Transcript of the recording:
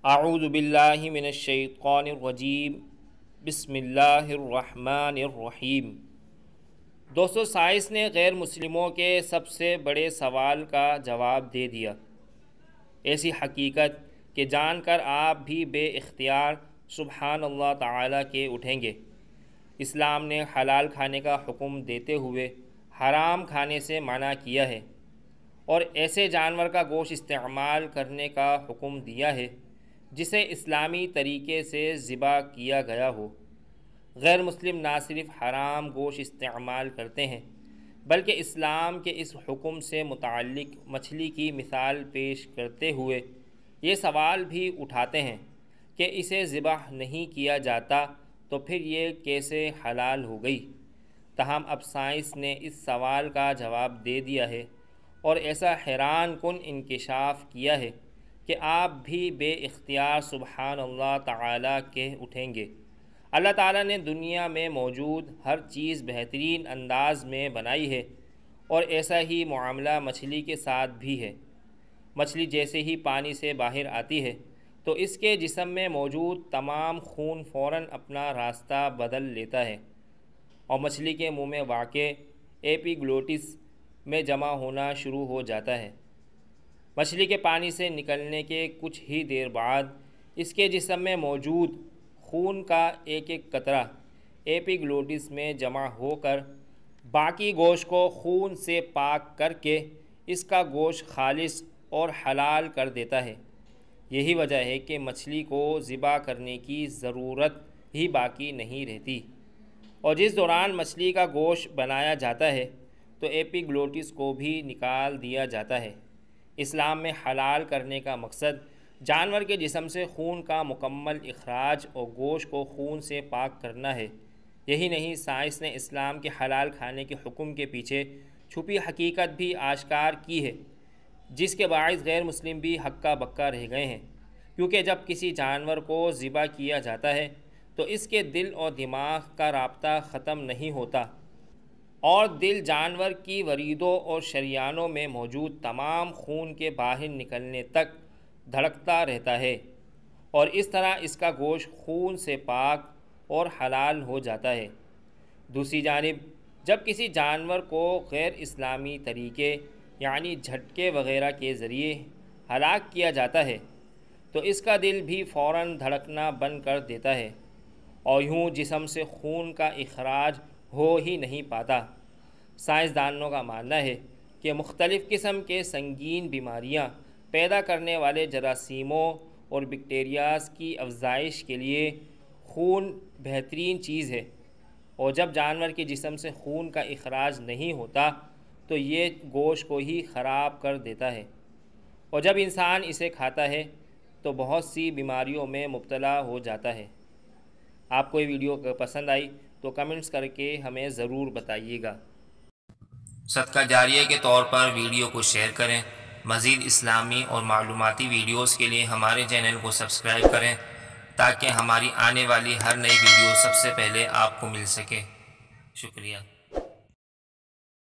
اعوذ باللہ من الشیطان الرجیم بسم اللہ الرحمن الرحیم۔ دوستو، سائنس نے غیر مسلموں کے سب سے بڑے سوال کا جواب دے دیا۔ ایسی حقیقت کہ جان کر آپ بھی بے اختیار سبحان اللہ تعالیٰ کے اٹھیں گے۔ اسلام نے حلال کھانے کا حکم دیتے ہوئے حرام کھانے سے منع کیا ہے، اور ایسے جانور کا گوشت استعمال کرنے کا حکم دیا ہے جسے اسلامی طریقے سے ذبح کیا گیا ہو۔ غیر مسلم نہ صرف حرام گوشت استعمال کرتے ہیں بلکہ اسلام کے اس حکم سے متعلق مچھلی کی مثال پیش کرتے ہوئے یہ سوال بھی اٹھاتے ہیں کہ اسے ذبح نہیں کیا جاتا تو پھر یہ کیسے حلال ہو گئی۔ تاہم اب سائنس نے اس سوال کا جواب دے دیا ہے اور ایسا حیران کن انکشاف کیا ہے کہ آپ بھی بے اختیار سبحان اللہ تعالیٰ کے اٹھیں گے۔ اللہ تعالیٰ نے دنیا میں موجود ہر چیز بہترین انداز میں بنائی ہے، اور ایسا ہی معاملہ مچھلی کے ساتھ بھی ہے۔ مچھلی جیسے ہی پانی سے باہر آتی ہے تو اس کے جسم میں موجود تمام خون فوراً اپنا راستہ بدل لیتا ہے اور مچھلی کے منہ میں واقع ایپیگلوٹس میں جمع ہونا شروع ہو جاتا ہے۔ مچھلی کے پانی سے نکلنے کے کچھ ہی دیر بعد اس کے جسم میں موجود خون کا ایک ایک قطرہ ایپیگلوٹس میں جمع ہو کر باقی گوشت کو خون سے پاک کر کے اس کا گوشت خالص اور حلال کر دیتا ہے۔ یہی وجہ ہے کہ مچھلی کو ذبح کرنے کی ضرورت ہی باقی نہیں رہتی، اور جس دوران مچھلی کا گوشت بنایا جاتا ہے تو ایپیگلوٹس کو بھی نکال دیا جاتا ہے۔ اسلام میں حلال کرنے کا مقصد جانور کے جسم سے خون کا مکمل اخراج اور گوشت کو خون سے پاک کرنا ہے۔ یہی نہیں، سائنس نے اسلام کے حلال کھانے کے حکم کے پیچھے چھپی حقیقت بھی آشکار کی ہے، جس کے باعث غیر مسلم بھی ہکا بکا رہ گئے ہیں، کیونکہ جب کسی جانور کو ذبح کیا جاتا ہے تو اس کے دل اور دماغ کا رابطہ ختم نہیں ہوتا، اور دل جانور کی وریدوں اور شریانوں میں موجود تمام خون کے باہر نکلنے تک دھڑکتا رہتا ہے، اور اس طرح اس کا گوشت خون سے پاک اور حلال ہو جاتا ہے۔ دوسری جانب جب کسی جانور کو غیر اسلامی طریقے یعنی جھٹکے وغیرہ کے ذریعے ہلاک کیا جاتا ہے تو اس کا دل بھی فوراً دھڑکنا بند کر دیتا ہے، اور یوں جسم سے خون کا اخراج ہو ہی نہیں پاتا۔ سائنسدانوں کا ماننا ہے کہ مختلف قسم کے سنگین بیماریاں پیدا کرنے والے جراثیموں اور بیکٹیریاز کی افزائش کے لیے خون بہترین چیز ہے، اور جب جانور کے جسم سے خون کا اخراج نہیں ہوتا تو یہ گوشت کو ہی خراب کر دیتا ہے، اور جب انسان اسے کھاتا ہے تو بہت سی بیماریوں میں مبتلا ہو جاتا ہے۔ آپ کو یہ ویڈیو پسند آئی تو کمنٹس کر کے ہمیں ضرور بتائیے گا۔ صدقہ جاریہ کے طور پر ویڈیو کو شیئر کریں۔ مزید اسلامی اور معلوماتی ویڈیوز کے لیے ہمارے چینل کو سبسکرائب کریں تاکہ ہماری آنے والی ہر نئی ویڈیو سب سے پہلے آپ کو مل سکے۔ شکریہ۔